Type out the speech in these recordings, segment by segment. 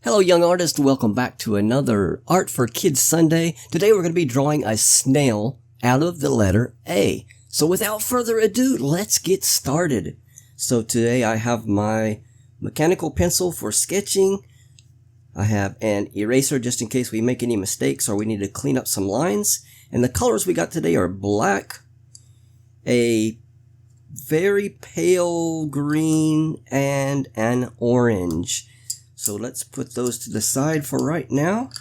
Hello young artists, welcome back to another Art for Kids Sunday. Today we're going to be drawing a snail out of the letter A. So without further ado, let's get started. So today I have my mechanical pencil for sketching. I have an eraser just in case we make any mistakes or we need to clean up some lines. And the colors we got today are black, a very pale green, and an orange. So let's put those to the side for right now,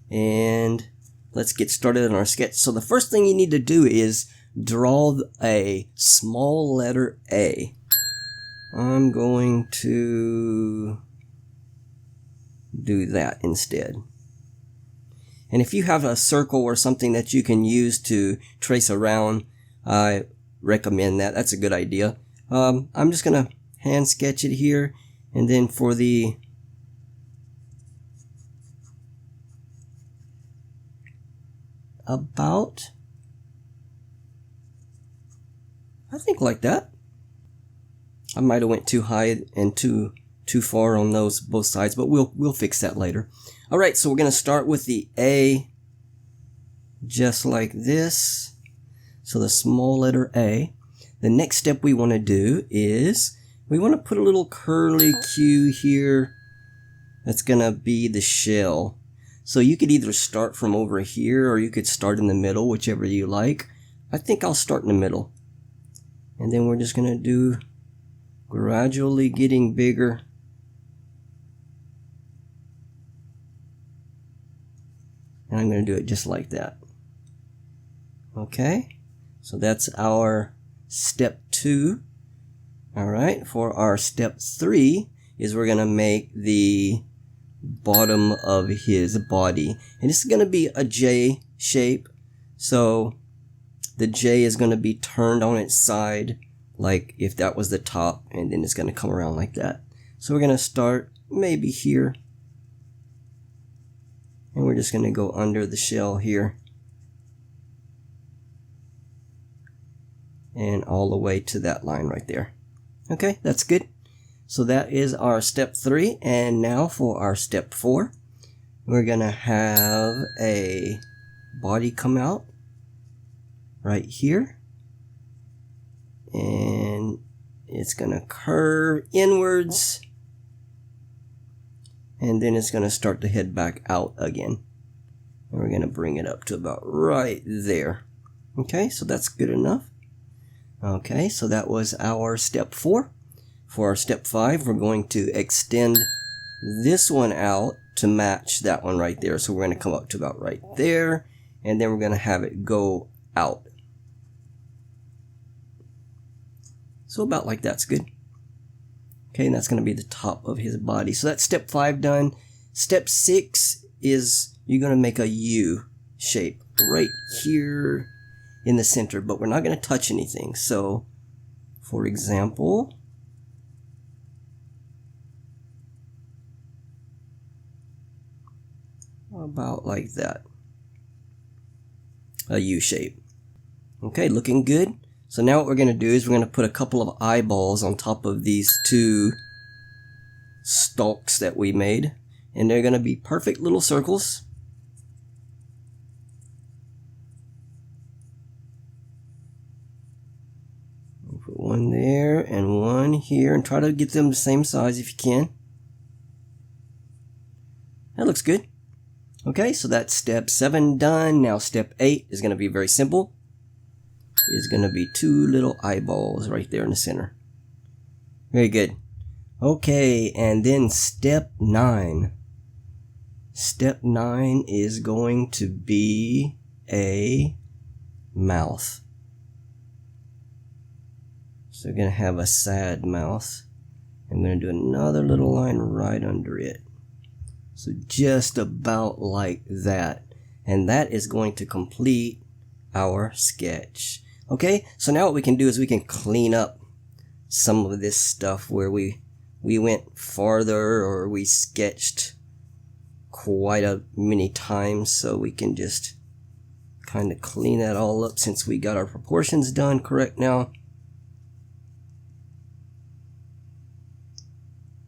and let's get started on our sketch. So the first thing you need to do is draw a small letter A. I'm going to do that instead. And if you have a circle or something that you can use to trace around, I recommend that. That's a good idea. I'm just going to hand sketch it here, and then for the I think like that. I might have went too high and too far on those both sides, but we'll fix that later. All right, so we're going to start with the A just like this. So the small letter A. The next step we want to do is we want to put a little curly Q here. That's going to be the shell. So you could either start from over here or you could start in the middle, whichever you like. I think I'll start in the middle. And then we're just going to do gradually getting bigger. And I'm going to do it just like that. Okay, so that's our step 2. Alright, for our step 3 is we're going to make the bottom of his body. And this is going to be a J shape. So the J is going to be turned on its side, like if that was the top, and then it's going to come around like that. So we're going to start maybe here. And we're just going to go under the shell here. And all the way to that line right there. Okay, that's good. So that is our step 3. And now for our step 4. We're going to have a body come out right here. And it's going to curve inwards. And then it's going to start to head back out again. And we're going to bring it up to about right there. Okay, so that's good enough. Okay, so that was our step 4. For our step 5, we're going to extend this one out to match that one right there. So we're going to come up to about right there, and then we're going to have it go out. So about like that's good. Okay, and that's going to be the top of his body. So that's step 5 done. Step 6 is you're going to make a U shape right here in the center, but we're not going to touch anything. So, for example, about like that. A U shape. Okay, looking good. So now what we're going to do is we're going to put a couple of eyeballs on top of these 2 stalks that we made. And they're going to be perfect little circles. Put one there and one here, and try to get them the same size if you can. That looks good. Okay, so that's step 7 done. Now step 8 is going to be very simple. It's going to be 2 little eyeballs right there in the center. Very good. Okay, and then step 9. Step 9 is going to be a mouth. So we're going to have a sad mouth. I'm going to do another little line right under it. So just about like that. And that is going to complete our sketch. Okay, so now what we can do is we can clean up some of this stuff where we went farther or we sketched quite a many times. So we can just kind of clean that all up since we got our proportions done correct now.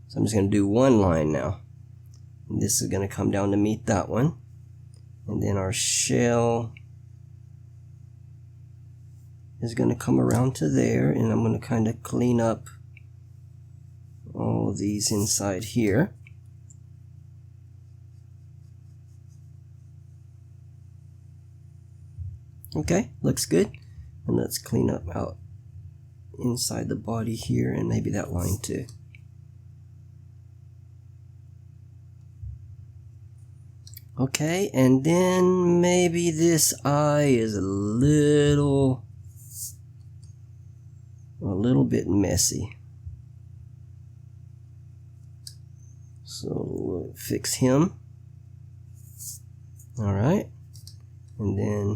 So I'm just going to do one line now. And this is going to come down to meet that one. And then our shell is going to come around to there, and I'm going to kind of clean up all these inside here. Okay, looks good. And let's clean up out inside the body here, and maybe that line too. Okay, and then maybe this eye is a little bit messy. So we'll fix him. Alright, and then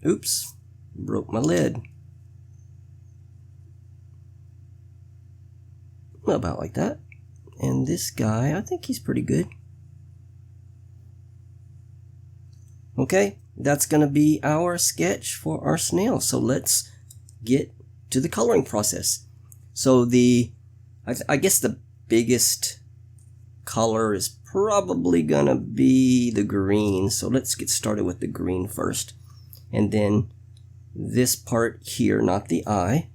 oops, broke my lid. About like that. And this guy, I think he's pretty good. Okay, that's going to be our sketch for our snail. So let's get to the coloring process. So I guess the biggest color is probably going to be the green. So let's get started with the green first. And then this part here, not the eye,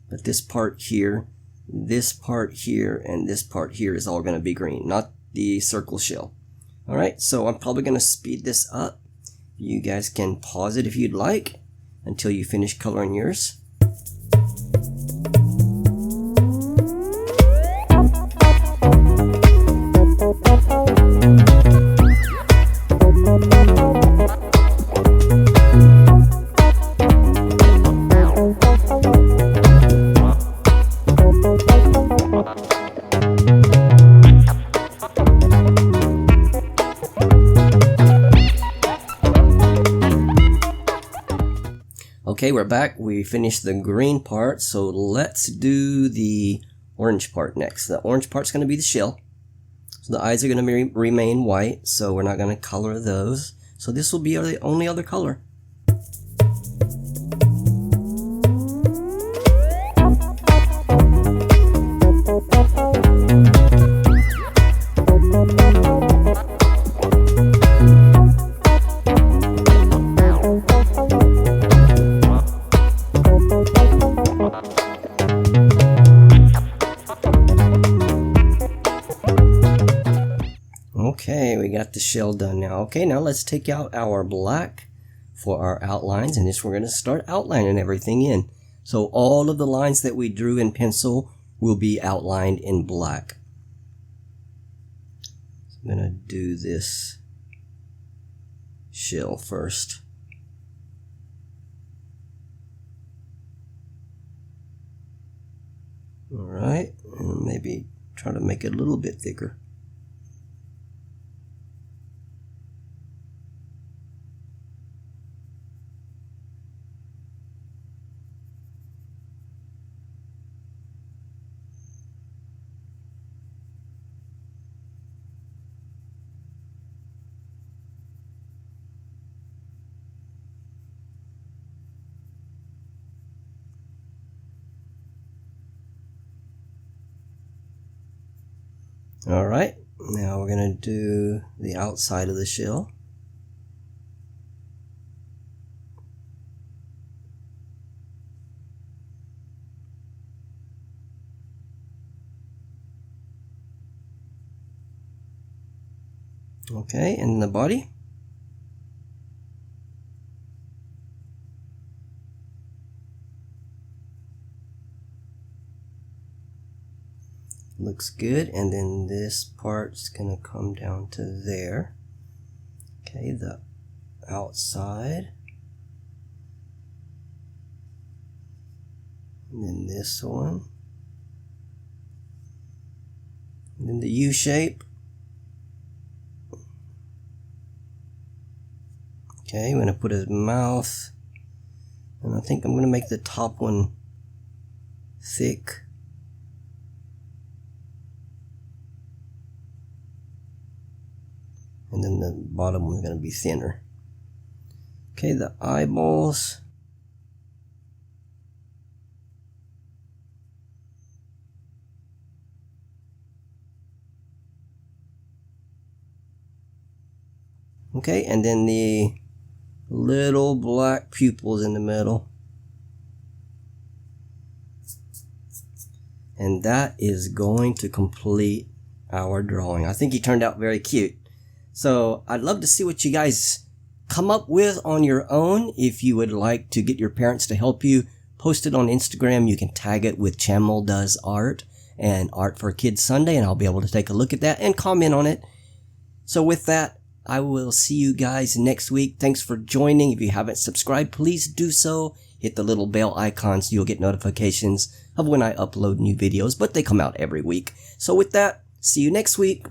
but this part here, this part here, and this part here is all going to be green, not the circle shell. Alright, so I'm probably going to speed this up. You guys can pause it if you'd like until you finish coloring yours. Okay, we're back. We finished the green part, so let's do the orange part next. The orange part's going to be the shell. So the eyes are going to remain white, so we're not going to color those. So this will be the only other color. Okay, we got the shell done now. Okay, now let's take out our black for our outlines, and this we're going to start outlining everything in. So all of the lines that we drew in pencil will be outlined in black. So I'm going to do this shell first. Alright, and maybe try to make it a little bit thicker. Alright, now we're going to do the outside of the shell. Okay, and the body. Looks good, and then this part's gonna come down to there. Okay, the outside, and then this one, and then the U shape. Okay, I'm gonna put his mouth, and I think I'm gonna make the top one thick. And then the bottom one's going to be thinner. Okay, the eyeballs. Okay, and then the little black pupils in the middle. And that is going to complete our drawing. I think he turned out very cute. So I'd love to see what you guys come up with on your own. If you would like to get your parents to help you, post it on Instagram. You can tag it with Chamel Does Art and Art for Kids Sunday, and I'll be able to take a look at that and comment on it. So with that, I will see you guys next week. Thanks for joining. If you haven't subscribed, please do so. Hit the little bell icon so you'll get notifications of when I upload new videos, but they come out every week. So with that, see you next week.